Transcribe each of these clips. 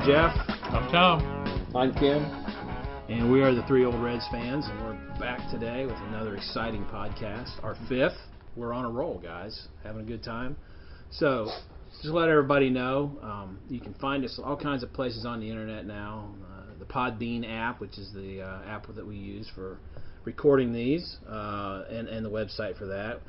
Jeff. I'm Tom. I'm Kim. And we are the Three Old Reds fans, and we're back today with another exciting podcast. Our fifth. We're on a roll, guys. Having a good time. So, just to let everybody know, you can find us all kinds of places on the internet now. The Podbean app, which is the app that we use for recording these, and the website for that.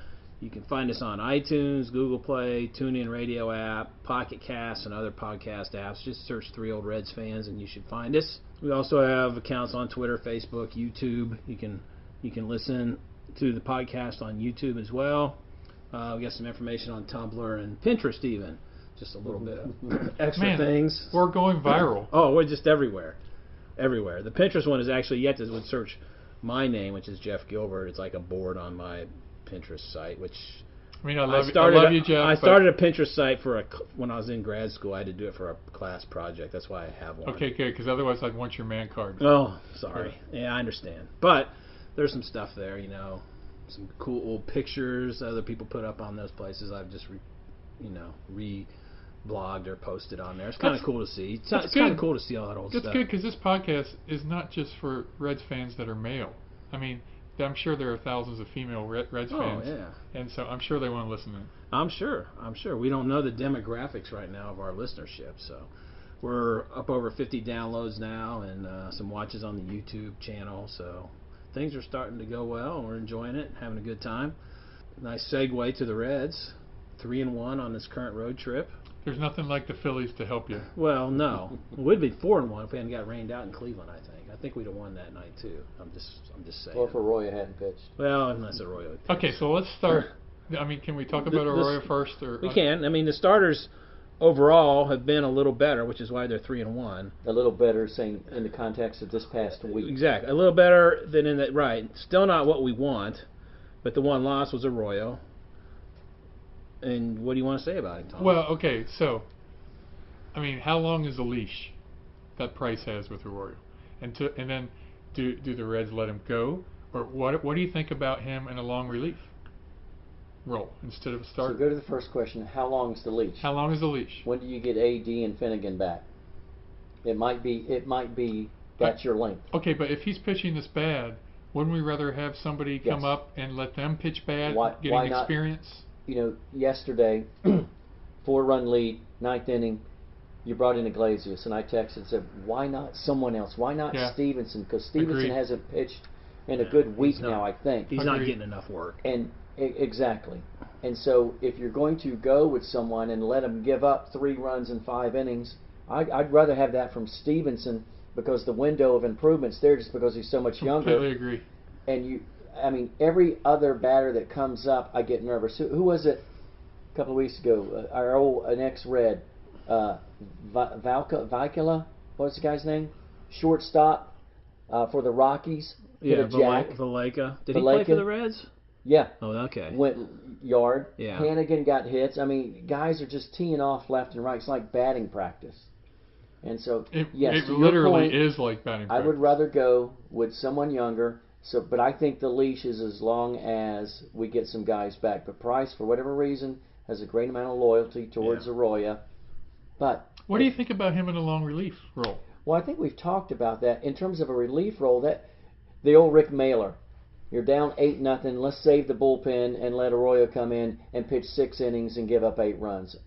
You can find us on iTunes, Google Play, TuneIn Radio app, Pocket Cast, and other podcast apps. Just search Three Old Reds fans, and you should find us. We also have accounts on Twitter, Facebook, YouTube. You can listen to the podcast on YouTube as well. We got some information on Tumblr and Pinterest even. Just a little bit of extra things. We're going viral. Oh, we're just everywhere. Everywhere. The Pinterest one is actually yet to search my name, which is Jeff Gilbert. It's like a board on my Pinterest site, which I mean, I love you, Jeff. I started a Pinterest site when I was in grad school. I had to do it for a class project. That's why I have one. Okay, good, because otherwise I'd want your man card. Oh, sorry. Yeah, I understand. But there's some stuff there, some cool old pictures other people put up on those places. I've just re-blogged or posted on there. It's kind of cool to see. It's kind of cool to see all that old stuff. It's good because this podcast is not just for Reds fans that are male. I mean, I'm sure there are thousands of female Reds fans. Oh, yeah. And so I'm sure they want to listen to it. I'm sure. We don't know the demographics right now of our listenership, so we're up over 50 downloads now and some watches on the YouTube channel, so things are starting to go well, and we're enjoying it, having a good time. Nice segue to the Reds, 3-1 on this current road trip. There's nothing like the Phillies to help you. Well, no. It would be 4-1 if we hadn't got rained out in Cleveland, I think. I think we'd have won that night, too. I'm just saying. Well, if Arroyo hadn't pitched. Well, unless Arroyo had pitched. Okay, so let's start. I mean, can we talk about Arroyo first? We can. I mean, the starters overall have been a little better, which is why they're 3-1. A little better, saying in the context of this past week. Exactly. A little better than in that, right. Still not what we want, but the one loss was Arroyo. And what do you want to say about it, Tom? Well, okay, so, I mean, how long is the leash that Price has with Arroyo? And then do the Reds let him go? Or what do you think about him in a long relief role instead of a starter? So go to the first question. How long is the leash? How long is the leash? When do you get AD and Finnegan back? It might be that's your length. Okay, but if he's pitching this bad, wouldn't we rather have somebody come up and let them pitch bad, getting experience? Yesterday, 4-run lead, 9th inning, you brought in Iglesias, and I texted and said, why not someone else? Why not Stevenson? Because Stevenson hasn't pitched in a good week now, I think. He's not getting enough work. And exactly. And so if you're going to go with someone and let him give up 3 runs in 5 innings, I'd rather have that from Stevenson because the window of improvement's there just because he's so much younger. Completely agree. And every other batter that comes up, I get nervous. Who was it a couple of weeks ago? An ex-Red, Vicula, what was the guy's name? Shortstop for the Rockies. Yeah, Valleca. Did he play for the Reds? Yeah. Oh, okay. Went yard. Yeah. Hannigan got hits. I mean, guys are just teeing off left and right. It's like batting practice. And so, it literally is like batting practice. I would rather go with someone younger. But I think the leash is as long as we get some guys back. But Price, for whatever reason, has a great amount of loyalty towards Arroyo. But what do you think about him in a long relief role? Well, I think we've talked about that in terms of a relief role. That the old Rick Mailer, you're down 8-0. Let's save the bullpen and let Arroyo come in and pitch 6 innings and give up 8 runs.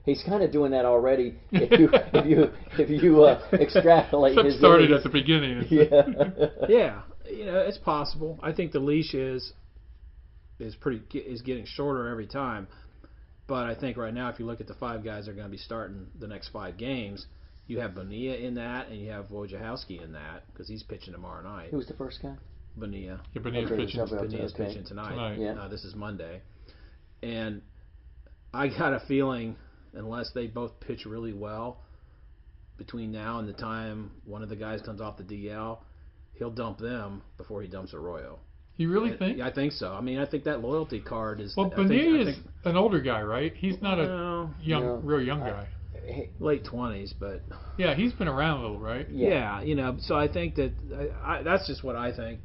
He's kind of doing that already. If you extrapolate his started at the beginning. Yeah, it's possible. I think the leash is getting shorter every time. But I think right now, if you look at the 5 guys that are going to be starting the next 5 games, you have Bonilla in that, and you have Wojciechowski in that because he's pitching tomorrow night. Who's the first guy? Bonilla. Yeah, Bonilla's pitching. Bonilla's pitching tonight. Yeah. This is Monday, and I got a feeling, unless they both pitch really well between now and the time one of the guys comes off the DL, he'll dump them before he dumps Arroyo. You really think? I think so. I mean, I think that loyalty card is... Well, Bonilla is an older guy, right? He's not a real young guy. Late 20s, but... Yeah, he's been around a little, right? Yeah, so I think that... that's just what I think.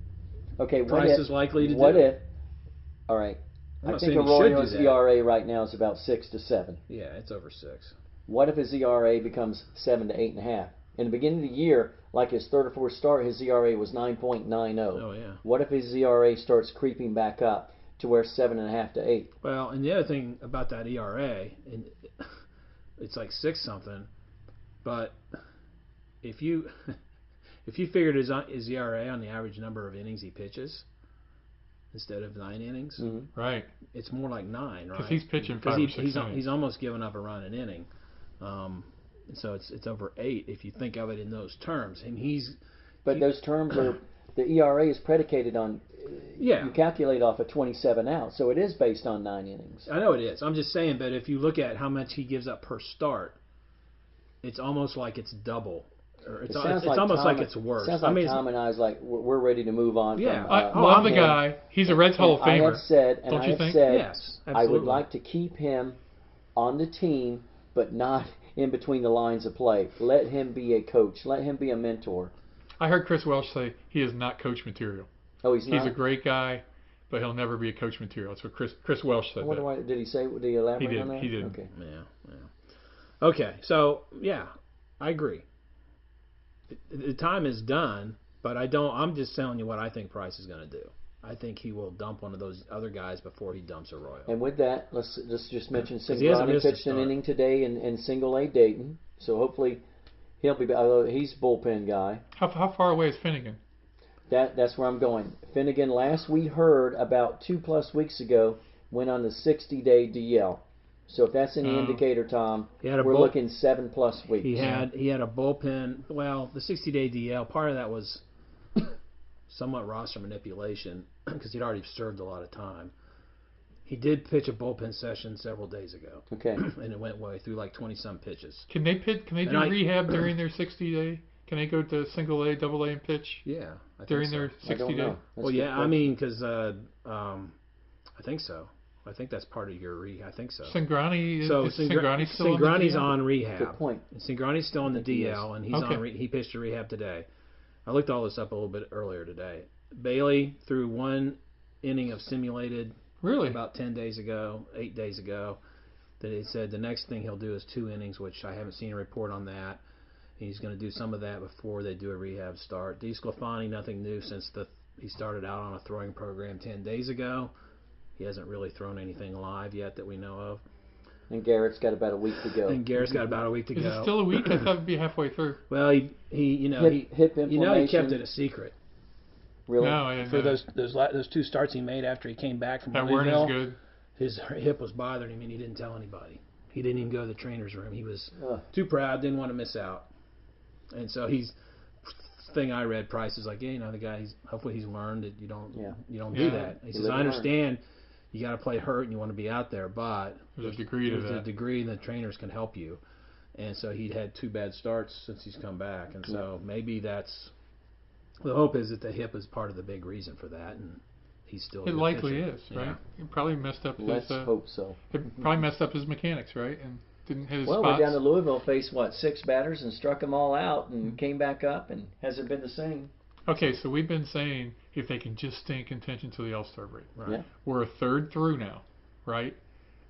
Okay, Price is likely to do. What if... All right. I think Arroyo's ERA right now is about 6 to 7. Yeah, it's over 6. What if his ERA becomes 7 to 8.5? In the beginning of the year, like his third or fourth start, his ERA was 9.90. Oh yeah. What if his ERA starts creeping back up to where 7.5 to 8? Well, and the other thing about that ERA, and it's like 6 something, but if you figured his ERA on the average number of innings he pitches instead of 9 innings, Right. it's more like 9, right? Because he's pitching 5 or 6 innings. he's almost given up a run an inning. So it's over 8 if you think of it in those terms. And those terms are, the ERA is predicated on, yeah. you calculate off of 27 outs, so it is based on 9 innings. I know it is. I'm just saying, but if you look at how much he gives up per start, it's almost like it's double. Or it's almost like it's worse. Sounds like Tom and I is like, we're ready to move on. Yeah. From, I'm the guy. He's a Reds Hall of Famer. I have said, Don't you think? Yes, absolutely. I would like to keep him on the team, but not in between the lines of play. Let him be a coach. Let him be a mentor. I heard Chris Welsh say he is not coach material. Oh, he's not? He's a great guy, but he'll never be a coach material. That's what Chris Welsh said. I wonder why, did he say, did he elaborate He did. on that? He did. Okay. Yeah. Okay, so, yeah, I agree. The time is done, but I'm just telling you what I think Price is going to do. I think he will dump one of those other guys before he dumps Arroyo. And with that, let's just mention he hasn't Cingrani missed a pitched an start. inning today in single A Dayton, so hopefully he'll be. Although he's a bullpen guy. How far away is Finnegan? That's where I'm going. Finnegan, last we heard about 2+ weeks ago, went on the 60-day DL. So if that's any indicator, Tom, we're looking 7+ weeks. He had a bullpen. Well, the 60-day DL. Part of that was somewhat roster manipulation because he'd already served a lot of time. He did pitch a bullpen session several days ago. Okay. And it went way through like 20-some pitches. Can they do rehab during their 60-day? Can they go to single A, double A, and pitch? Yeah, I during think so. their 60-day. Well, yeah, I mean, because I think so. I think that's part of your rehab. I think so. Cingrani, So Cingrani's still Cingrani's on on rehab. Good point. Cingrani's still on the DL, and he's Okay. he pitched a rehab today. I looked all this up a little bit earlier today. Bailey threw 1 inning of simulated Really? about 8 days ago. That he said the next thing he'll do is 2 innings, which I haven't seen a report on that. He's going to do some of that before they do a rehab start. DeSclafani, nothing new since he started out on a throwing program 10 days ago. He hasn't really thrown anything live yet that we know of. And Garrett's got about a week to go. And Garrett's got about a week to Is go. it still a week? I thought it'd be halfway through. Well, hip inflammation. he kept it a secret. Really? No, I didn't For know. those 2 starts he made after he came back from That weren't Louisville, as good. his hip was bothering him and he didn't tell anybody. He didn't even go to the trainer's room. He was Ugh. too proud, didn't want to miss out. And so thing I read, Price is like, yeah, the guy, hopefully he's learned that you don't do that. He says, I understand you got to play hurt and you want to be out there, but There's a degree to there's a that. degree and the trainers can help you. And so he'd had 2 bad starts since he's come back. And so maybe that's, the hope is that the hip is part of the big reason for that. And he's still a It good likely pitcher. is, right? It probably messed up Let's his. hope so. It probably messed up his mechanics, right? And didn't hit his Well, spots. we're down to Louisville, faced 6 batters and struck them all out and came back up and hasn't been the same. Okay, so we've been saying if they can just stay in contention to the All-Star break. Right. Yeah. We're a third through now, right?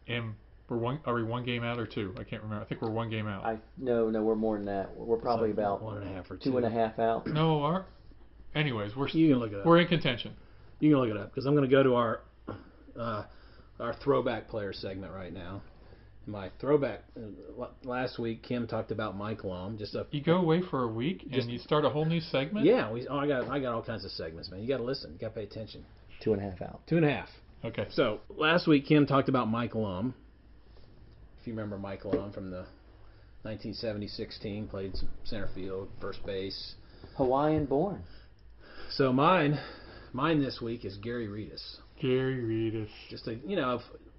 And are we 1 game out or 2? I can't remember. I think we're 1 game out. No, we're more than that. We're probably It's about 1.5 or 2. 2.5 out. No, anyways, You can look it up. we're in contention. You can look it up because I'm going to go to our throwback player segment right now. My throwback last week, Kim talked about Mike Lum. You go away for a week and you start a whole new segment. Yeah, I got all kinds of segments, man. You got to listen. You got to pay attention. 2.5 out. 2.5. Okay. So last week, Kim talked about Mike Lum. If you remember Mike Lum from the 1976 team, played center field, first base. Hawaiian born. So mine this week is Gary Reedus. Gary Reedus. Just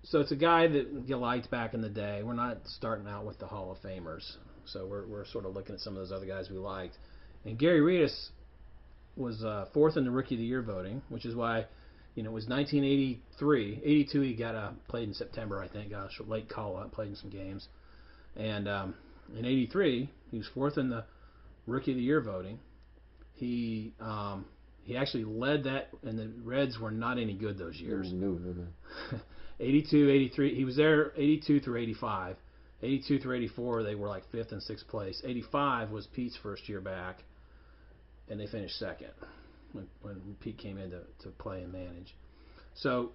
so it's a guy that you liked back in the day. We're not starting out with the Hall of Famers, so we're sort of looking at some of those other guys we liked. And Gary Reedus was 4th in the Rookie of the Year voting, which is why, it was 1983, 82. He played in September, I think. Got a late call up, played in some games, and in '83 he was 4th in the Rookie of the Year voting. He actually led that, and the Reds were not any good those years. No. 82, 83. He was there 82 through 85. 82 through 84, they were like 5th and 6th place. 85 was Pete's first year back, and they finished 2nd when Pete came in to play and manage. So,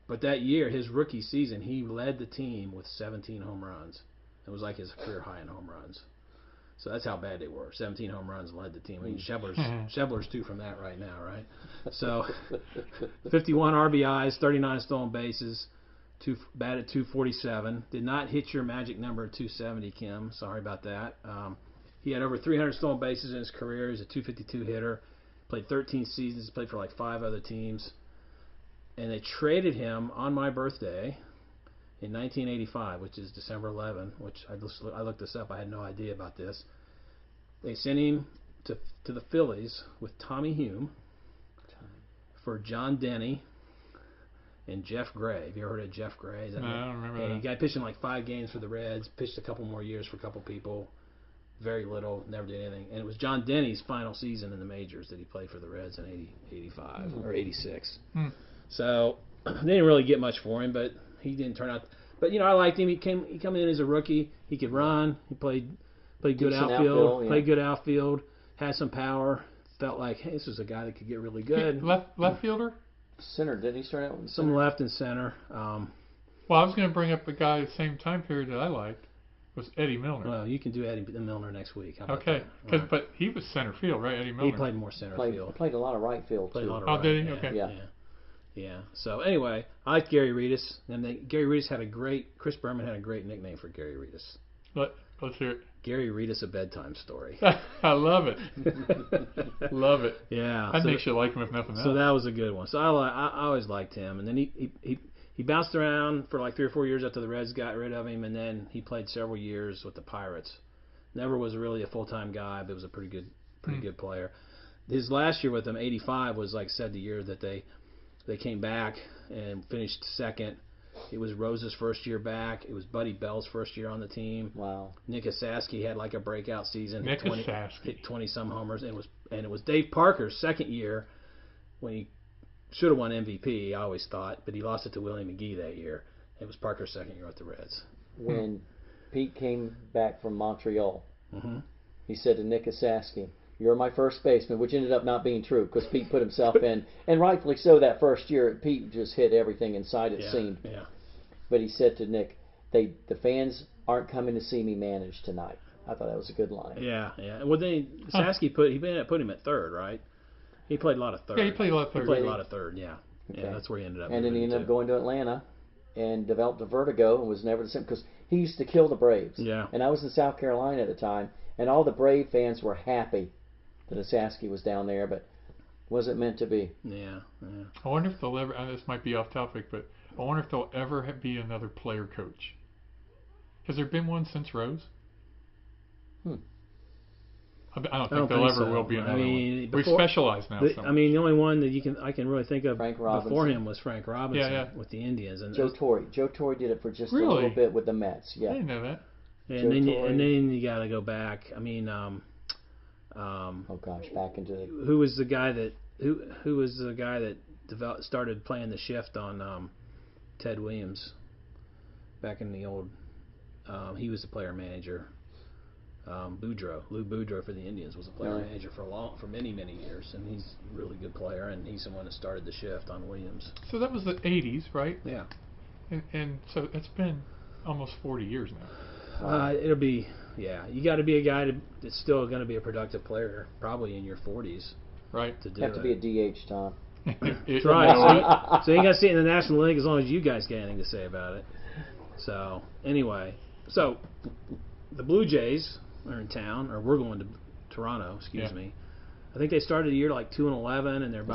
but that year, his rookie season, he led the team with 17 home runs. It was like his career high in home runs. So that's how bad they were. 17 home runs led the team. I mean, Schebler's due from that right now, right? So, 51 RBIs, 39 stolen bases, batted 247. Did not hit your magic number of 270, Kim. Sorry about that. He had over 300 stolen bases in his career. He's a 252 hitter. Played 13 seasons. Played for like 5 other teams. And they traded him on my birthday in 1985, which is December 11, which I looked this up. I had no idea about this. They sent him to the Phillies with Tommy Hume for John Denny and Jeff Gray. Have you ever heard of Jeff Gray? No, I don't remember that. He got pitching like 5 games for the Reds, pitched a couple more years for a couple people. Very little, never did anything. And it was John Denny's final season in the majors that he played for the Reds in 85 or 86. So they didn't really get much for him, but he didn't turn out. But I liked him. He came in as a rookie. He could run. He played good outfield. Played good outfield. Had some power. Felt like, hey, this is a guy that could get really good. Left fielder. Center, didn't he start out with some left and center? Well, I was going to bring up a guy the same time period that I liked was Eddie Milner. Well, you can do Eddie Milner next week. How about okay, that? Right. But he was center field, right? Eddie Milner. He played more center field. Played a lot of right field too. Did he? Okay. Yeah. So anyway, I like Gary Reedus, and Gary Reedus had a great. Chris Berman had a great nickname for Gary Reedus. Let's hear it. Gary Reedus, a bedtime story. I love it. Love it. Yeah. I think you like him if nothing else. So that was a good one. So I always liked him, and then he bounced around for like 3 or 4 years after the Reds got rid of him, and then he played several years with the Pirates. Never was really a full-time guy, but was a pretty good player. His last year with them, 85, was like I said, the year that they came back and finished 2nd. It was Rose's first year back. It was Buddy Bell's first year on the team. Wow. Nick Asaski had like a breakout season. Nick Asaski hit 20-some homers, and it was Dave Parker's second year when he should have won MVP, I always thought, but he lost it to Willie McGee that year. It was Parker's second year with the Reds. When Pete came back from Montreal, he said to Nick Asaski, "You're my first baseman," which ended up not being true because Pete put himself in, and rightfully so. That first year, Pete just hit everything inside. It seemed. Yeah. But he said to Nick, the fans aren't coming to see me manage tonight. I thought that was a good line. Yeah. Well, Asaski put him at third, right? He played a lot of third. Yeah, he played a lot of third. He played a lot of third. Yeah. Okay. Yeah, that's where he ended up. And then he ended up going to Atlanta and developed a vertigo and was never the same because he used to kill the Braves. Yeah. And I was in South Carolina at the time, and all the Brave fans were happy that Asaski was down there, but wasn't meant to be. Yeah. I wonder if they'll ever, and this might be off topic, but I wonder if there'll ever be another player coach. Has there been one since Rose? I don't think there ever will be another one. We specialize now. The only one that I can really think of Frank before Robinson. him was Frank Robinson with the Indians. And Joe Torre. Joe Torre did it for just a Really? little bit with the Mets. I Yeah. didn't know that. And then you got to go back. I mean, Oh gosh, back into the. who was the guy that started playing the shift on Ted Williams back in the old? He was the player manager. Lou Boudreau for the Indians was a player manager for many years, and he's a really good player, and he's the one that started the shift on Williams. So that was the 80s, right? Yeah. And so it's been almost 40 years now. It'll be, you got to be a guy that's still going to be a productive player, probably in your 40s. Right. To do Have to be a DH, Tom. That's right. So you got to see it in the National League as long as you guys got anything to say about it. So, anyway. So, the Blue Jays are in town, or we're going to Toronto, excuse me. I think they started the year like 2-11, and they're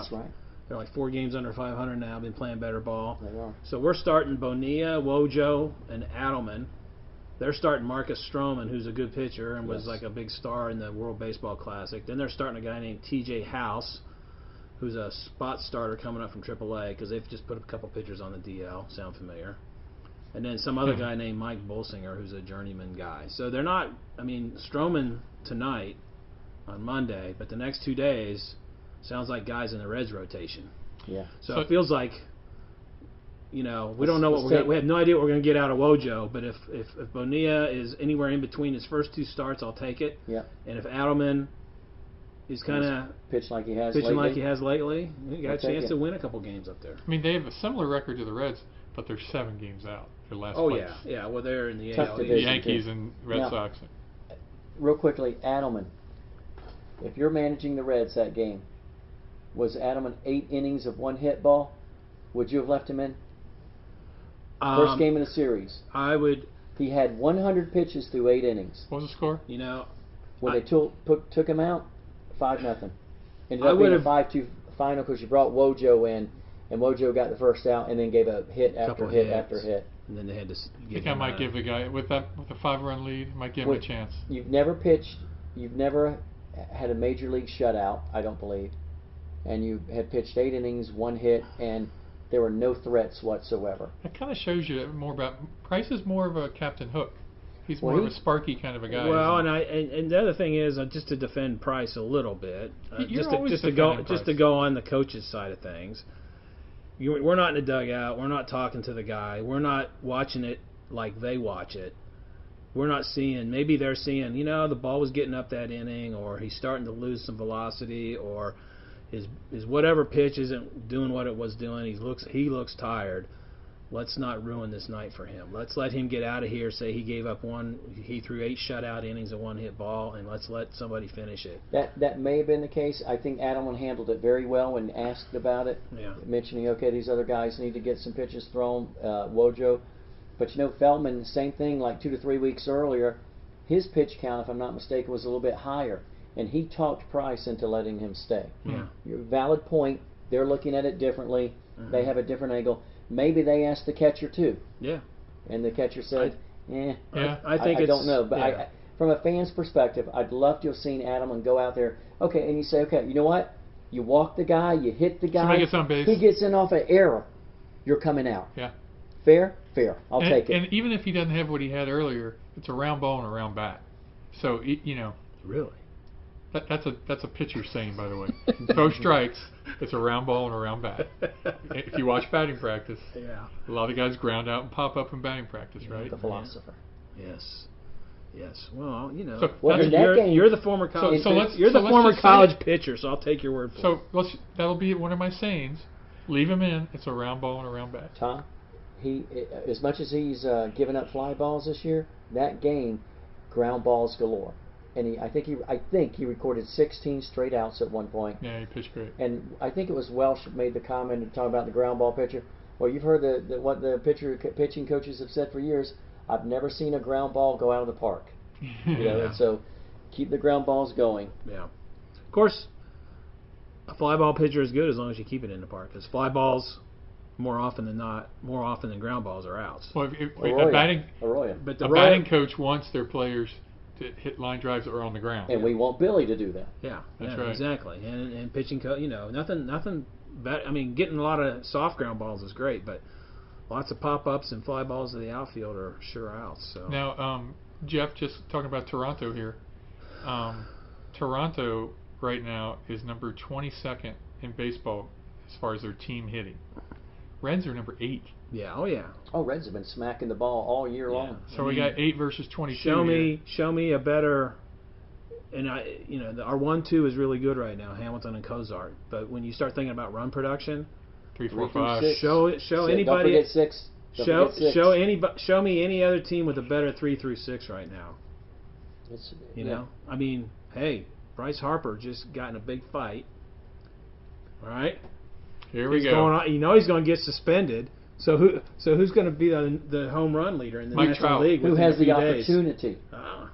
they're like 4 games under 500 now, been playing better ball. They are. So we're starting Bonilla, Wojo, and Adelman. They're starting Marcus Stroman, who's a good pitcher and was like a big star in the World Baseball Classic. Then they're starting a guy named T.J. House, who's a spot starter coming up from AAA because they've just put a couple pitchers on the DL. Sound familiar? And then some other guy named Mike Bolsinger, who's a journeyman guy. So they're not, Stroman tonight on Monday, but the next 2 days sounds like guys in the Reds rotation. Yeah. So it feels like we don't know what we have no idea what we're going to get out of Wojo. But if Bonilla is anywhere in between his first two starts, I'll take it. Yep. And if Adelman is kind of pitching like he has lately, he got a chance to win a couple games up there. I mean, they have a similar record to the Reds, but they're 7 games out. Their last Oh place. yeah. Well, they're in the Tough AL. division. Yankees and Red Sox. Real quickly, Adelman. If you're managing the Reds that game, was Adelman 8 innings of 1 hit ball? Would you have left him in? First game in the series. I would. He had 100 pitches through 8 innings. What was the score? When they took him out, 5-0. Ended up being a 5-2 final because you brought Wojo in, and Wojo got the first out and then gave a hit after hit after hit. And then they had to. I think I might give the guy with a 5-run lead. Might give him a chance. You've never pitched. You've never had a major league shutout, I don't believe, and you had pitched 8 innings, 1 hit, and there were no threats whatsoever. That kind of shows you more about Price. Is more of a Captain Hook. He's more of a Sparky kind of a guy. Well, and the other thing is just to defend Price a little bit, just to go on the coach's side of things. We're not in the dugout. We're not talking to the guy. We're not watching it like they watch it. We're not seeing. Maybe they're seeing. The ball was getting up that inning, or he's starting to lose some velocity, or his whatever pitch isn't doing what it was doing. He looks tired. Let's not ruin this night for him. Let's let him get out of here. Say he gave up he threw 8 shutout innings of 1 hit ball, and let's let somebody finish it. That may have been the case. I think Adelman handled it very well when asked about it, mentioning, these other guys need to get some pitches thrown, Wojo. But Feldman, same thing, like 2 to 3 weeks earlier, his pitch count, if I'm not mistaken, was a little bit higher, and he talked Price into letting him stay. Yeah. Valid point. They're looking at it differently. Mm-hmm. They have a different angle. Maybe they asked the catcher too. Yeah. And the catcher said, I think I don't know. But from a fan's perspective, I'd love to have seen Adelman go out there. Okay, and you say, okay, you know what? You walk the guy, you hit the guy. Somebody gets on base. He gets in off an error. You're coming out. Yeah. Fair? Fair. I'll take it. And even if he doesn't have what he had earlier, it's a round ball and a round bat. So, Really? That's a pitcher saying, by the way. Throw strikes, it's a round ball and a round bat. If you watch batting practice, a lot of guys ground out and pop up in batting practice, right? The philosopher. Yes. Well, you're the former college. College pitcher, so I'll take your word for it. That'll be one of my sayings. Leave him in. It's a round ball and a round bat. Tom, he as much as he's given up fly balls this year, that game, ground balls galore. And I think he recorded 16 straight outs at one point. Yeah, he pitched great. And I think it was Welsh made the comment and talking about the ground ball pitcher. Well, you've heard what the pitching coaches have said for years. I've never seen a ground ball go out of the park. And so keep the ground balls going. Yeah. Of course, a fly ball pitcher is good as long as you keep it in the park. Because fly balls, more often than ground balls are outs. Well, a batting coach wants their players to hit line drives that are on the ground. And we want Billy to do that. Yeah, that's right. Exactly. And pitching, nothing bad. I mean, getting a lot of soft ground balls is great, but lots of pop-ups and fly balls to the outfield are sure outs. So. Now, Jeff, just talking about Toronto here. Toronto right now is number 22nd in baseball as far as their team hitting. Reds are number 8. Yeah. Oh yeah. Oh, Reds have been smacking the ball all year long. So we got 8 versus 22. Show me a better. And our 1-2 is really good right now, Hamilton and Cozart. But when you start thinking about run production, 3, 4, 5. Show anybody. Don't forget 6. Show me any other team with a better 3 through 6 right now. I mean, hey, Bryce Harper just got in a big fight. All right. Here we go. He's going to get suspended. So who's going to be the home run leader in the National League? Who has the opportunity? I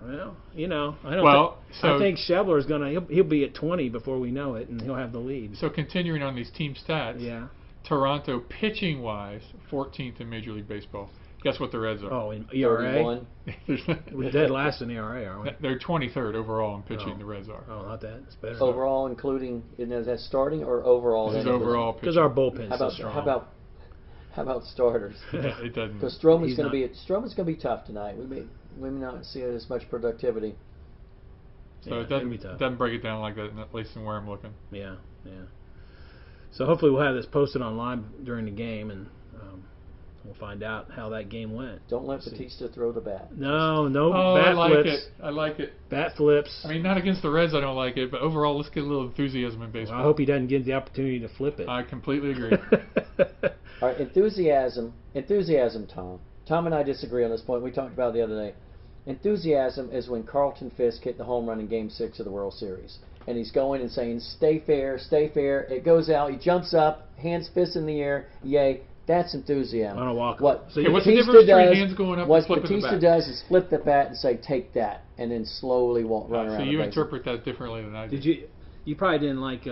think Schebler is going to. He'll be at 20 before we know it, and he'll have the lead. So continuing on these team stats. Yeah. Toronto pitching wise, 14th in Major League Baseball. Guess what the Reds are? Oh, in ERA. We're dead last in ERA, aren't we? They're 23rd overall in pitching. The Reds are. Oh, not that. It's better. Overall, including is that starting or overall? This is overall. Because our bullpen's so strong. How about starters? It doesn't. Because Stroman's going to be tough tonight. We may not see as much productivity. So it doesn't break it down like that, at least in where I'm looking. Yeah. So hopefully we'll have this posted online during the game, and we'll find out how that game went. Don't let Batista throw the bat. No Oh, bat I like flips. it. I like it. Bat flips. I mean, not against the Reds, I don't like it, but overall, let's get a little enthusiasm in baseball. I hope he doesn't get the opportunity to flip it. I completely agree. All right, enthusiasm, Tom. Tom and I disagree on this point. We talked about it the other day. Enthusiasm is when Carlton Fisk hit the home run in Game 6 of the World Series. And he's going and saying, stay fair, stay fair. It goes out, he jumps up, hands, fists in the air, yay. That's enthusiasm. On a walk. What So Okay, what's Batista the difference between does, hands going up what and flipping the Batista bat? does is flip the bat and say, take that, and then slowly run around So the you bases. interpret that differently than I do. Did you probably didn't like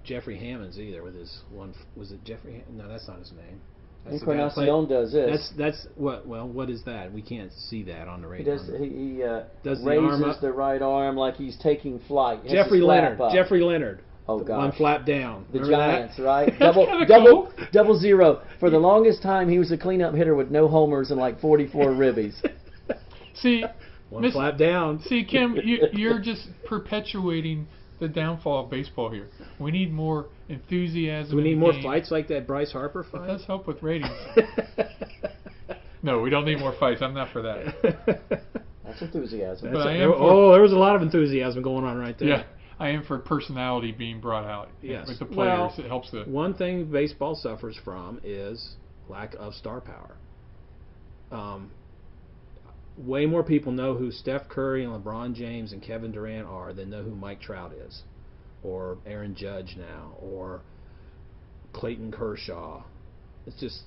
Jeffrey Hammonds either with his one. Was it Jeffrey? No, that's not his name. That's the guy that played- Encarnacion does this. That's what. Well, what is that? We can't see that on the He radio. does. He Does the arm raises up? the right arm like he's taking flight. He has Jeffrey his flap Leonard. up. Jeffrey Leonard. Oh One gosh. flap down. The Remember that? Giants, right? That's double, kinda double, cool. double zero. For the longest time, he was a cleanup hitter with no homers and like 44 ribbies. See, One Miss- flap down. See, Kim, you're just perpetuating the downfall of baseball here. We need more enthusiasm. Do we in need the more game. fights like that Bryce Harper It fight? does help with ratings. No, we don't need more fights. I'm not for that. That's enthusiasm. But I am there was a lot of enthusiasm going on right there. Yeah, I am for personality being brought out. Yes. With the Well, players, it helps the. One thing baseball suffers from is lack of star power. Way more people know who Steph Curry and LeBron James and Kevin Durant are than know who Mike Trout is, or Aaron Judge now, or Clayton Kershaw. It's just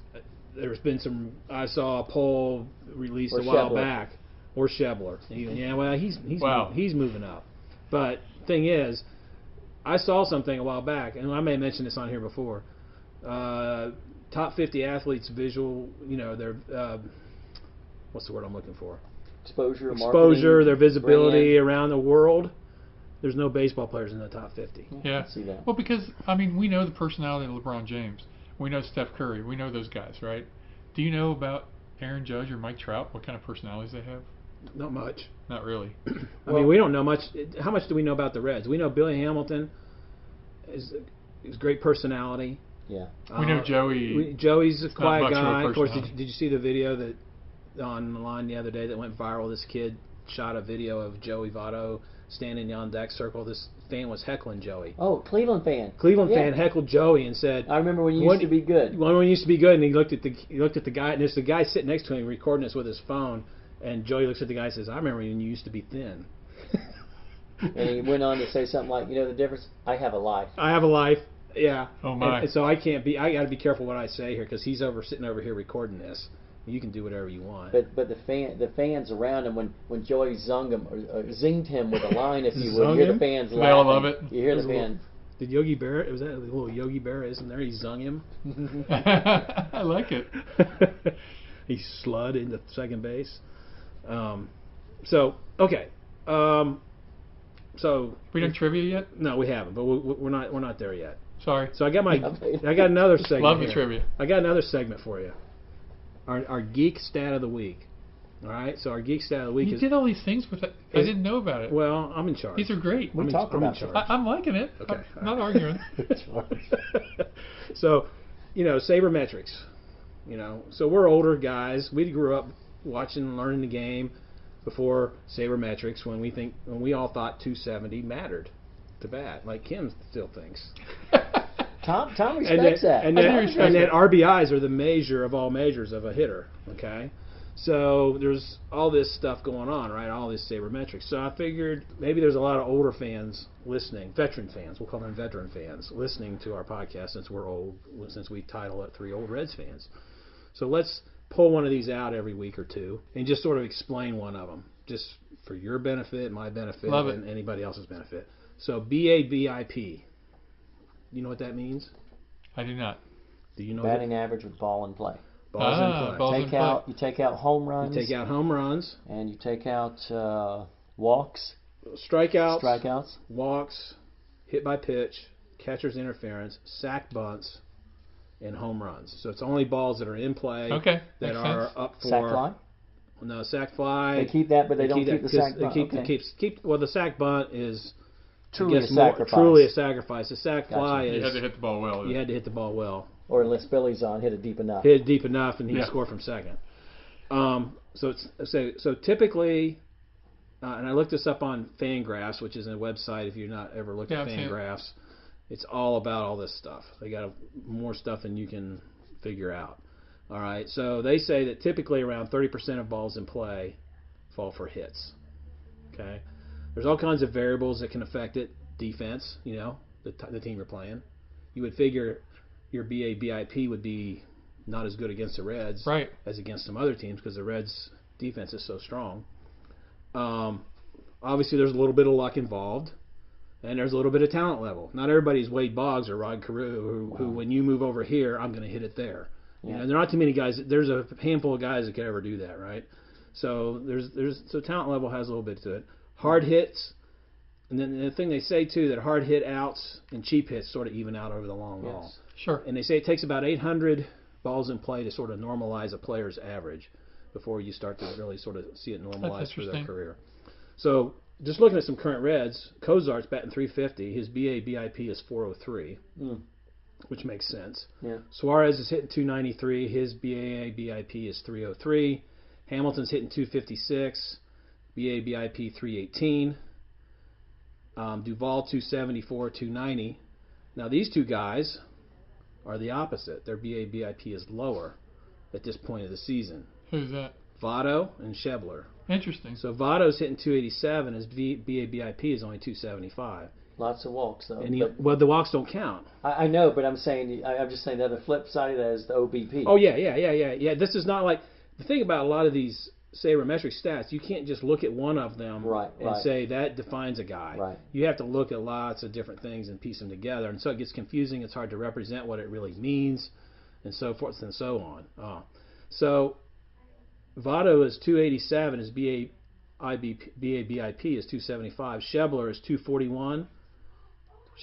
there's been some. I saw a poll released Or a while Schebler. back, or Schebler. Yeah, well, he's Wow. he's moving up. But thing is, I saw something a while back, and I may have mentioned this on here before. Top 50 athletes visual, their what's the word I'm looking for? Exposure, Exposure, their visibility brand. around the world. There's no baseball players in the top 50. Yeah. I see that. Well, because we know the personality of LeBron James. We know Steph Curry. We know those guys, right? Do you know about Aaron Judge or Mike Trout? What kind of personalities they have? Not much. Not really. I mean, we don't know much. How much do we know about the Reds? We know Billy Hamilton is great personality. Yeah. We know Joey. Joey's a not quiet much of a guy. Of course, personality. did you see the video that online the other day that went viral? This kid shot a video of Joey Votto standing on deck circle. This fan was heckling Joey. Oh, Cleveland fan. Cleveland Yeah. fan heckled Joey and said, I remember when you What- used to be good. "When we used to be good." And he looked at the guy, and there's the guy sitting next to him recording this with his phone. And Joey looks at the guy and says, "I remember when you used to be thin." And he went on to say something like, the difference, I have a life. I have a life. Yeah. Oh, my. And so I got to be careful what I say here because he's sitting over here recording this. You can do whatever you want. But the fans around him, when Joey zunged him, or zinged him with a line, if you would, Zung you hear him? the fans They laughing. all love it. You hear the There's a little- fans. Did Yogi Berra? Was that a little Yogi Berra? Isn't there? He zung him. I like it. He slud into second base. So okay. So We done trivia yet? no, we haven't, but we're not there yet. Sorry. So I got another segment. Love the here. trivia. I got another segment for you. Our geek stat of the week. All right. So our geek stat of the week You is did all these things with it. I is- didn't know about it. well, I'm in charge. These are great. We talked I'm in about charge. I'm liking it. Okay. I'm not arguing. So, sabermetrics. So we're older guys. We grew up watching and learning the game before sabermetrics when we all thought 270 mattered to bat, like Kim still thinks. Tom respects that. And I do that, respect and that. that RBIs are the measure of all measures of a hitter. Okay, so there's all this stuff going on, right? All this sabermetrics. So I figured maybe there's a lot of older fans listening, veteran fans. We'll call them veteran fans listening to our podcast since we're old, since we title it Three Old Reds Fans. So let's pull one of these out every week or two and just sort of explain one of them, just for your benefit, my benefit, Love it. and anybody else's benefit. So BABIP. You know what that means? I do not. Do you know Batting average with ball in play. balls in play? balls in play. You take out home runs. You take out home runs, And you take out walks, strikeouts, strikeouts. walks, hit by pitch, catcher's interference, sack bunts, and home runs. So it's only balls that are in play Okay. that Makes are sense. up for Sack fly. No sack fly. They keep that, but they don't keep the sack bunt. Well, the sack bunt is Truly guess a sacrifice. Truly a sacrifice. A sac Gotcha. fly You is had to hit the ball well. you had to hit the ball well. Or unless Billy's on, hit it deep enough. Hit it deep enough, and he Yeah. score from second. So typically, and I looked this up on Fangraphs, which is a website. If you're not ever looked at I've seen it. Fangraphs, it's all about all this stuff. They got more stuff than you can figure out. All right, so they say that typically around 30% of balls in play fall for hits. Okay, there's all kinds of variables that can affect it. Defense, the team you're playing. You would figure your BIP would be not as good against the Reds Right. as against some other teams because the Reds' defense is so strong. Obviously, there's a little bit of luck involved, and there's a little bit of talent level. Not everybody's Wade Boggs or Rod Carew, who when you move over here, I'm going to hit it there. Yeah. There are not too many guys. There's a handful of guys that could ever do that, right? So so talent level has a little bit to it. Hard hits, and then the thing they say too that hard hit outs and cheap hits sort of even out over the long haul. Yes. Sure. And they say it takes about 800 balls in play to sort of normalize a player's average before you start to really sort of see it normalize for their interesting. career. So just looking at some current Reds, Cozart's batting 350. His BIP is 403, which makes sense. Yeah. Suarez is hitting 293. His BIP is 303. Hamilton's hitting 256. BIP 318. Duvall 274, 290. Now these two guys are the opposite. Their BIP is lower at this point of the season. Who's that? Votto and Schebler. Interesting. So Votto's hitting 287. His BIP is only 275. Lots of walks, though. And But the walks don't count. I know, but I'm just saying that the flip side of that is the OBP. Oh yeah. This is not like the thing about a lot of these sabermetric stats. You can't just look at one of them and say that defines a guy. Right. You have to look at lots of different things and piece them together, and so it gets confusing. It's hard to represent what it really means, and so forth and so on. So Votto is 287. His BIP is 275. Schebler is 241.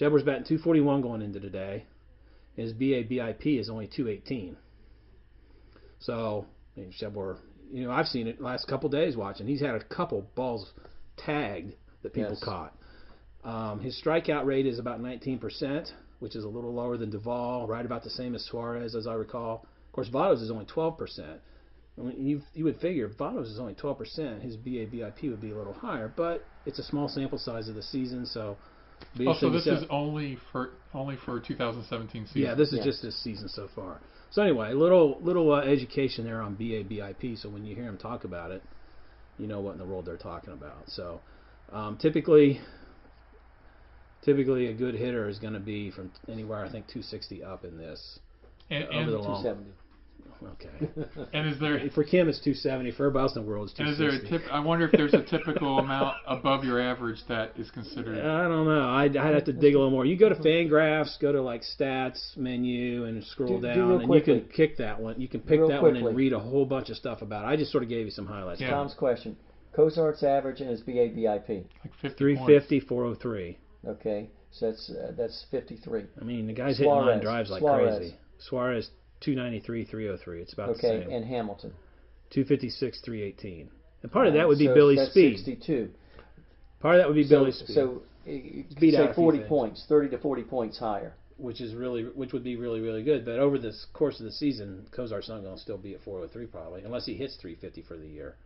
Schebler's batting 241 going into today. His BIP is only 218. So Schebler, I've seen it last couple days watching. He's had a couple balls tagged that people caught. His strikeout rate is about 19%, which is a little lower than Duvall, right about the same as Suarez, as I recall. Of course, Votto's is only 12%. I mean, you would figure if Votto's is only 12%, his BIP would be a little higher, but it's a small sample size of the season, so. So this is only for 2017 season. Yeah, this is just this season so far. So anyway, little education there on BIP. So when you hear them talk about it, you know what in the world they're talking about. So typically a good hitter is going to be from anywhere, I think 260 up in this. And over the long. 270. Okay. And is there for Kim it's 270. For everybody else in the world it's and 260. is there a tip? I wonder if there's a typical amount above your average that is considered. I don't know. I'd have to dig a little more. You go to Fangraphs, go to like stats menu, and scroll down, and you can kick that one. You can pick that one and read a whole bunch of stuff about it. I just sort of gave you some highlights. Yeah. Tom's question: Cozart's average and his BIP. Like 50 350, 403. Okay, so that's 53. I mean, the guy's hitting line drives like crazy. Suarez 293, 303. It's about the same. Okay, and Hamilton 256, 318. And part of that would be Billy's that's speed. 62. Part of that would be Billy's speed. So Speed out say a few 40 things. points, 30 to 40 points higher. which would be really, really good. But over the course of the season, Cozart's not going to still be at 403 probably, unless he hits 350 for the year.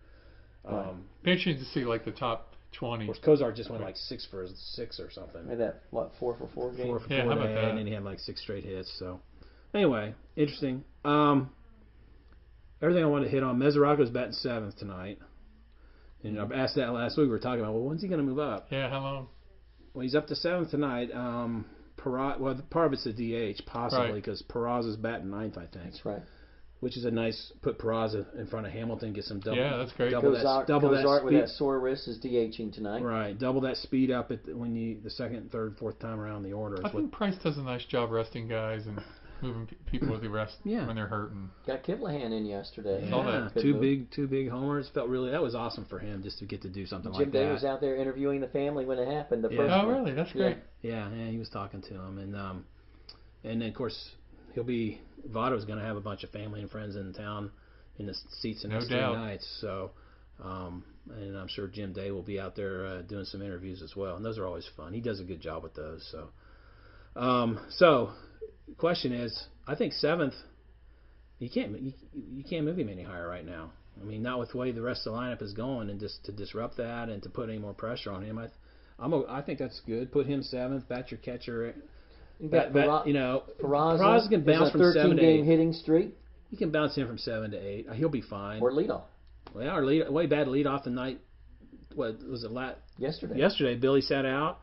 Be interesting to see like the top 20. Of course, Cozart just went like 6 for 6 or something. Made that 4 for 4 game. 4 for 4 Yeah, how about today, that? and then he had like 6 straight hits. So anyway, interesting. Everything I wanted to hit on. Mesoraco's batting 7th tonight. And I asked that last week. We were talking about, well, when's he going to move up? Yeah, how long? Well, he's up to 7th tonight. Well, part of it's a DH, possibly, because Peraza's batting 9th, I think. That's right. Which is a nice, put Peraza in front of Hamilton, get some double. Yeah, that's great. Double Cozart with speed. that sore wrist is DHing tonight. Right, double that speed up when you the second, third, fourth time around the order. I think Price does a nice job resting guys and moving people with the rest when they're hurt. And Got Kivlahan in yesterday. Saw that. Two big homers. That was awesome for him just to get to do something Jim like Day that. was out there interviewing the family when it happened. The first Oh, one. really? That's great. Yeah, he was talking to him, and then of course Votto's going to have a bunch of family and friends in town in the seats the next 3 nights. So And I'm sure Jim Day will be out there doing some interviews as well. And those are always fun. He does a good job with those. So the question is, I think 7th, you can't move him any higher right now. I mean, not with the way the rest of the lineup is going, and just to disrupt that and to put any more pressure on him. I think that's good. Put him 7th. Bat your catcher. Peraza can bounce from 7 to 8. 13-game hitting streak. He can bounce in from 7 to 8. He'll be fine. Or leadoff. Well, our way bad leadoff the night. What was it? Yesterday. Yesterday, Billy sat out.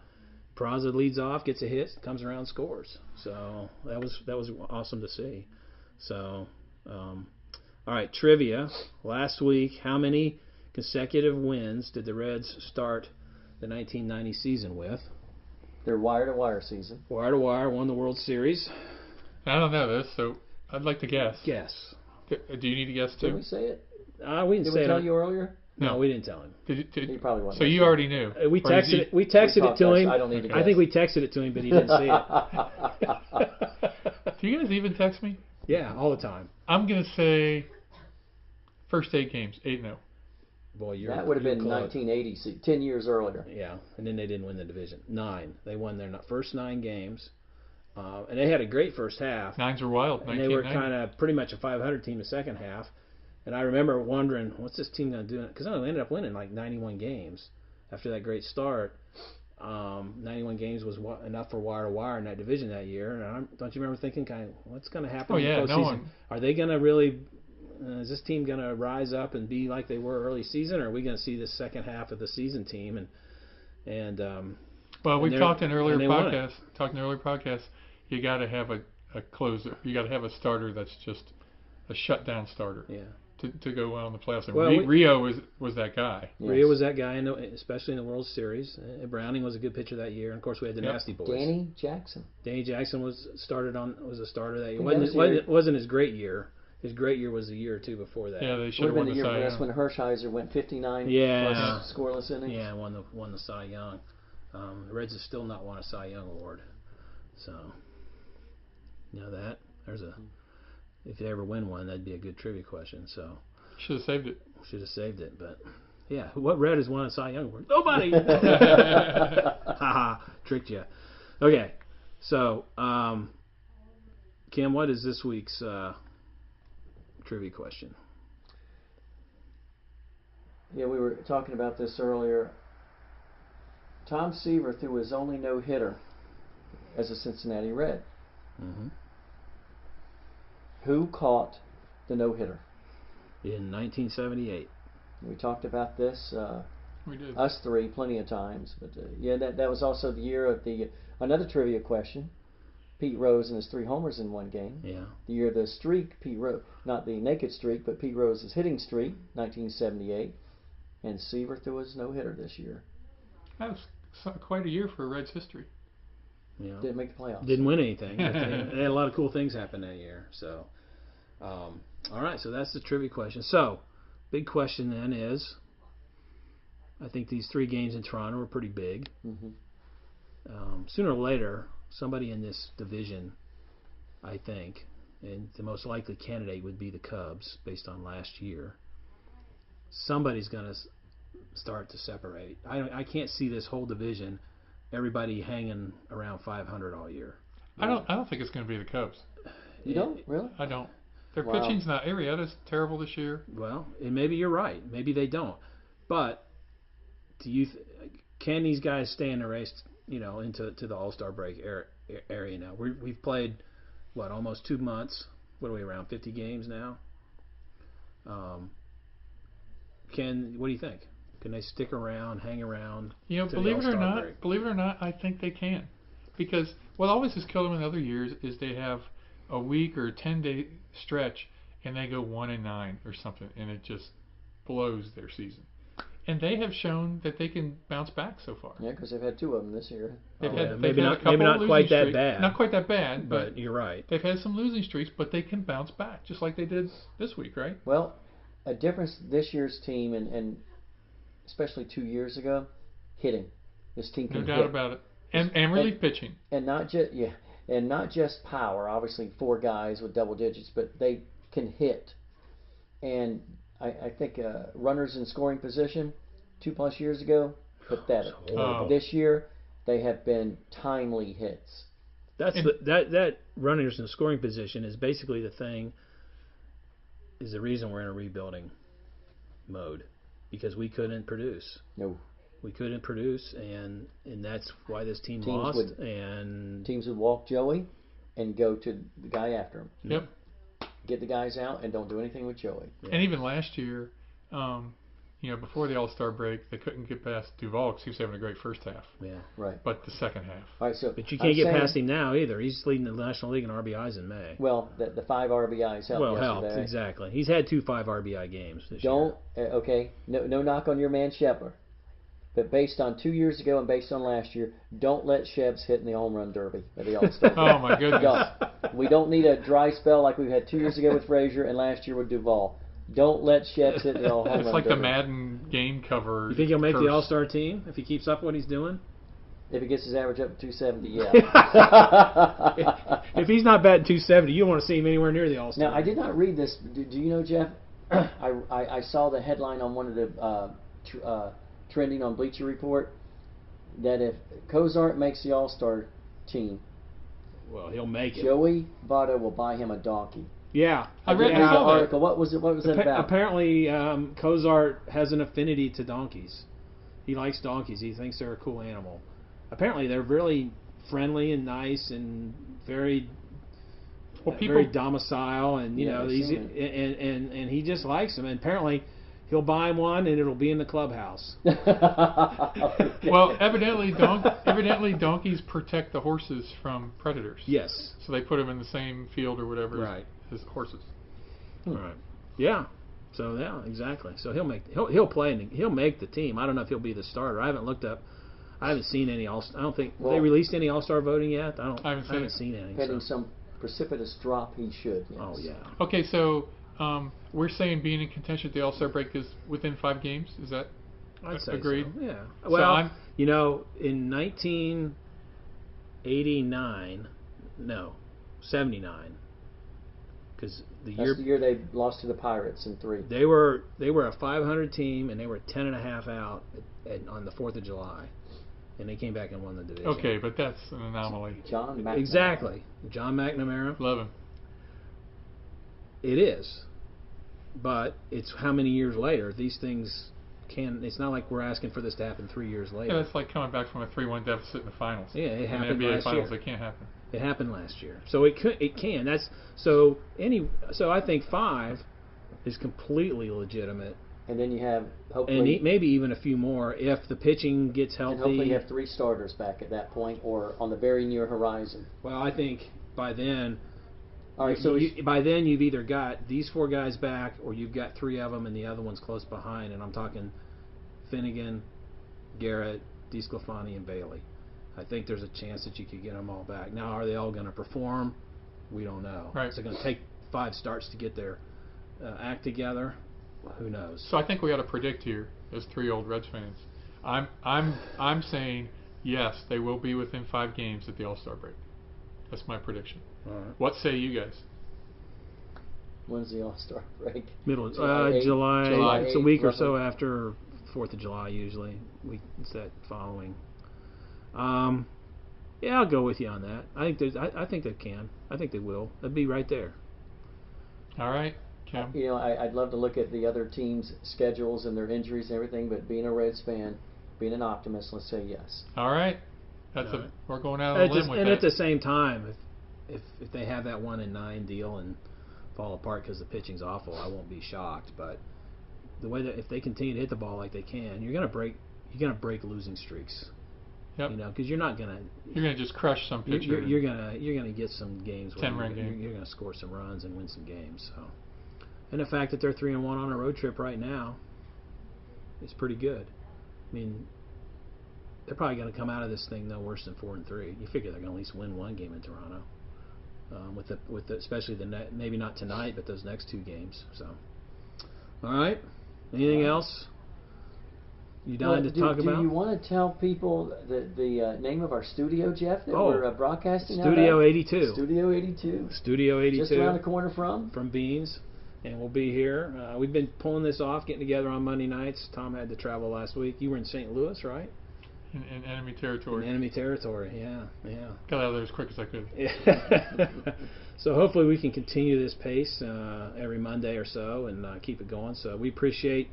Peraza leads off, gets a hit, comes around, scores. So that was awesome to see. So, all right, trivia. Last week, how many consecutive wins did the Reds start the 1990 season with? Their wire-to-wire season. Wire-to-wire, won the World Series. I don't know this, so I'd like to guess. Guess. Do you need to guess too? Did we say it? We didn't Did say we it. tell you earlier? No, we didn't tell him. He probably wasn't. So you already knew. We Or did texted you- it to him. I don't need to I think we texted it to him, but he didn't see it. Do you guys even text me? Yeah, all the time. I'm gonna say first 8 games, 8-0. Boy, That would have been close. 1980, 10 years earlier. Yeah, and then they didn't win the division. 9. They won their first 9 games, and they had a great first half. 9s are wild. And they were 1990. kind of pretty much a 500 team the second half. And I remember wondering, what's this team going to do? Because they ended up winning like 91 games after that great start. 91 games was enough for wire to wire in that division that year. And don't you remember thinking, kind of, what's going to happen in the postseason? No one. Are they going to really? Is this team going to rise up and be like they were early season, or are we going to see this second half of the season team? Well, we've talked in earlier and they won podcasts. You got to have a closer. You got to have a starter that's just a shutdown starter. Yeah. To go well in the playoffs. And Well, Rio was that guy. Yes. Rio was that guy, especially in the World Series. Browning was a good pitcher that year, and of course we had the Yep. Nasty Boys. Danny Jackson. Danny Jackson was a starter that year. I think that was wasn't his great year. His great year was the year or two before that. Yeah, they Would should have have been won the the year Cy when Young. Hershiser went 59 Yeah. plus scoreless innings. Yeah, won the Cy Young. The Reds have still not won a Cy Young award. So, that if they ever win one, that'd be a good trivia question. So. Should have saved it. Should have saved it, but yeah, what Red has won a Cy Young award? Nobody. Haha, tricked you. Okay, so Kim, what is this week's trivia question? Yeah, we were talking about this earlier. Tom Seaver threw his only no-hitter as a Cincinnati Red. Mm-hmm. Who caught the no-hitter? In 1978. We talked about this, We did. us three, plenty of times. But that was also the year of another trivia question. Pete Rose and his 3 homers in one game. Yeah. The year of the streak, Pete Rose, not the naked streak, but Pete Rose's hitting streak, 1978. And Seaver threw his no-hitter this year. That was quite a year for Reds history. Yeah. Didn't make the playoffs. Didn't win anything. But they had a lot of cool things happen that year. So, all right. So that's the trivia question. So, big question then is, I think these 3 games in Toronto were pretty big. Mm-hmm. Sooner or later, somebody in this division, I think, and the most likely candidate would be the Cubs, based on last year. Somebody's going to start to separate. I can't see this whole division, everybody hanging around 500 all year. I don't think it's going to be the Cubs. You don't? Really? I don't. Their Wow. pitching's not. Arrieta's terrible this year. Well, and maybe you're right. Maybe they don't. But can these guys stay in the race? Into the All-Star break area now. We've played almost 2 months. What are we, around 50 games now? What do you think? Can they stick around, hang around? To the Believe it All-Star break? or not, I think they can, because what always has killed them in other years is they have a week or a 10-day stretch and they go 1-9 or something, and it just blows their season. And they have shown that they can bounce back so far. Yeah, because they've had 2 of them this year. They've Yeah, had maybe a not couple of quite losing that streaks. bad. Not quite that bad, But you're right. they've had some losing streaks, but they can bounce back, just like they did this week, right? Well, a difference this year's team and especially 2 years ago, hitting. This team can No doubt hit. about it. And relief pitching. And not just power. Obviously, 4 guys with double digits, but they can hit. And I think runners in scoring position 2+ years ago, pathetic. Oh. This year, they have been timely hits. That's that runners in scoring position is basically is the reason we're in a rebuilding mode, because we couldn't produce. No. We couldn't produce, and that's why this team Teams lost. would- Teams would walk Joey and go to the guy after him. Yep. Get the guys out and don't do anything with Joey. And even last year, before the All-Star break, they couldn't get past Duvall because he was having a great first half. Yeah. Right. But the second half. All right. So, but you can't get past him now either. He's leading the National League in RBIs in May. Well, the 5 RBIs helped helped yesterday. exactly. He's had 2 5 RBI games this year. Okay. No knock on your man Shepler, but based on 2 years ago and based on last year, don't let Shebs hit in the home run derby at the All-Star. Oh my goodness. Don't. We don't need a dry spell like we've had 2 years ago with Frazier and last year with Duvall. Don't let Shebs hit the home run derby. It's like the Madden game cover. You think he'll make curse. the All-Star team if he keeps up what he's doing? If he gets his average up to 270, yeah. If he's not batting 270, you don't want to see him anywhere near the All-Star. Now, I did not read this. Do you know, Jeff? I saw the headline on one of the trending on Bleacher Report that if Cozart makes the All-Star team, well, he'll make it. Joey Votto will buy him a donkey. Yeah, I read the that. article. What was it? What was that about? Apparently, Cozart has an affinity to donkeys. He likes donkeys. He thinks they're a cool animal. Apparently, they're really friendly and nice and very, very docile, and and he just likes them. And apparently, he'll buy him one, and it'll be in the clubhouse. Well, evidently donkeys protect the horses from predators. Yes. So they put them in the same field or whatever Right. as horses. Right. Yeah. So yeah, exactly. So he'll play and he'll make the team. I don't know if he'll be the starter. I haven't looked up. I haven't seen any I don't think they released any All-Star voting yet. I haven't seen any. Pending some precipitous drop, he should. Yes. Oh yeah. Okay, so we're saying being in contention at the All-Star break is within 5 games. Is that I'd say agreed? So. Yeah. So Well, in 79, because That's the year they lost to the Pirates in 3. they were a 500 team and they were 10.5 out on the 4th of July, and they came back and won the division. Okay, but that's an anomaly. John McNamara. Exactly. John McNamara. Love him. It is, but it's how many years later these things can. It's not like we're asking for this to happen 3 years later. Yeah, that's like coming back from a 3-1 deficit in the finals. Yeah, it happened in the NBA last finals. year. It can't happen. It happened last year, so it can. That's so I think 5 is completely legitimate, And then you have hopefully and maybe even a few more if the pitching gets healthy. And hopefully you have 3 starters back at that point or on the very near horizon. Well, I think by then. All right, so by then you've either got these 4 guys back, or you've got 3 of them, and the other one's close behind. And I'm talking Finnegan, Garrett, DeSclafani, and Bailey. I think there's a chance that you could get them all back. Now, are they all going to perform? We don't know. Right. Is it going to take 5 starts to get their act together? Who knows? So I think we ought to predict here as 3 old Reds fans. I'm saying yes, they will be within 5 games at the All-Star break. That's my prediction. All right. What say you guys? When's the All-Star break? July. July It's a 8th, week or roughly. so after 4th of July usually. It's that following. Yeah, I'll go with you on that. I think they can. I think they will. They'll be right there. All right, Kim. You know, I'd love to look at the other teams' schedules and their injuries and everything, but being a Reds fan, being an optimist, let's say yes. All right. All right. We're going out on a limb with And that. at the same time, if they have that 1-9 deal and fall apart because the pitching's awful, I won't be shocked. But the way that if they continue to hit the ball like they can, you're gonna break losing streaks. Yep. You know, because you're gonna just crush some pitcher. you're gonna get some games where 10-run game. you're gonna score some runs and win some games. So, and the fact that they're 3-1 on a road trip right now is pretty good. I mean, they're probably going to come out of this thing no worse than 4-3. You figure they're going to at least win 1 game in Toronto, with the especially maybe not tonight, but those next 2 games. So, all right. Anything else? You dying to talk about? Do you want to tell people the name of our studio, Jeff, that we're broadcasting out of? Studio 82. Studio 82. Studio 82. Just around the corner from? Beans. and we'll be here. We've been pulling this off, getting together on Monday nights. Tom had to travel last week. You were in St. Louis, right? In enemy territory. In enemy territory, yeah. Got out of there as quick as I could. So hopefully we can continue this pace every Monday or so and keep it going. So we appreciate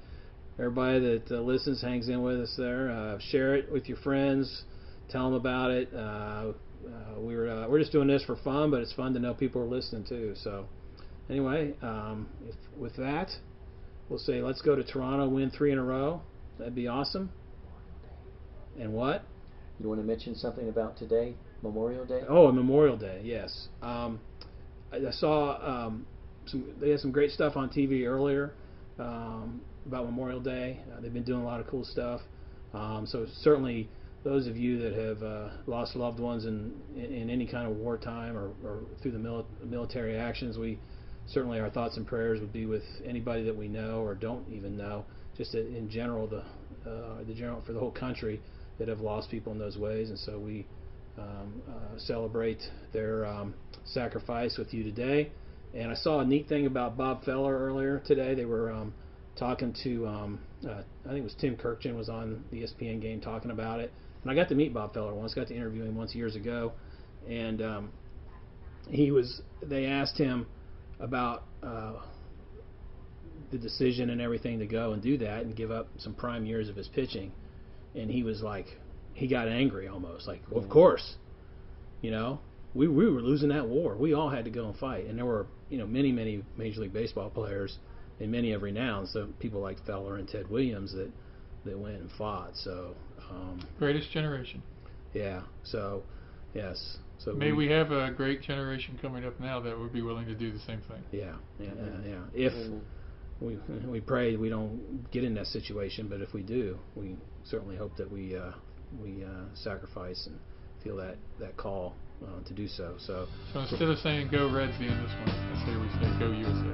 everybody that listens, hangs in with us there. Share it with your friends. Tell them about it. We're just doing this for fun, but it's fun to know people are listening too. So anyway, with that, we'll say let's go to Toronto, win 3 in a row. That'd be awesome. And what? You want to mention something about today, Memorial Day? Oh, Memorial Day, yes. I saw they had some great stuff on TV earlier about Memorial Day. They've been doing a lot of cool stuff. So certainly those of you that have lost loved ones in any kind of wartime or through the military actions, we certainly our thoughts and prayers would be with anybody that we know or don't even know, just in general, the general for the whole country that have lost people in those ways. And so we celebrate their sacrifice with you today. And I saw a neat thing about Bob Feller earlier today. They were talking to, I think it was Tim Kirkjian was on the ESPN game talking about it. And I got to meet Bob Feller once, got to interview him once years ago. And they asked him about the decision and everything to go and do that and give up some prime years of his pitching. And he was like, he got angry almost, like, well, of course, we were losing that war. We all had to go and fight. And there were, many, many Major League Baseball players and many of renown, so people like Feller and Ted Williams that went and fought. So greatest generation. Yeah. So yes. So may we have a great generation coming up now that would be willing to do the same thing. Yeah. If we pray we don't get in that situation, but if we do, we certainly hope that we sacrifice and feel that call to do so. So instead of saying "Go Reds" the end of this one, I say we say "Go USA."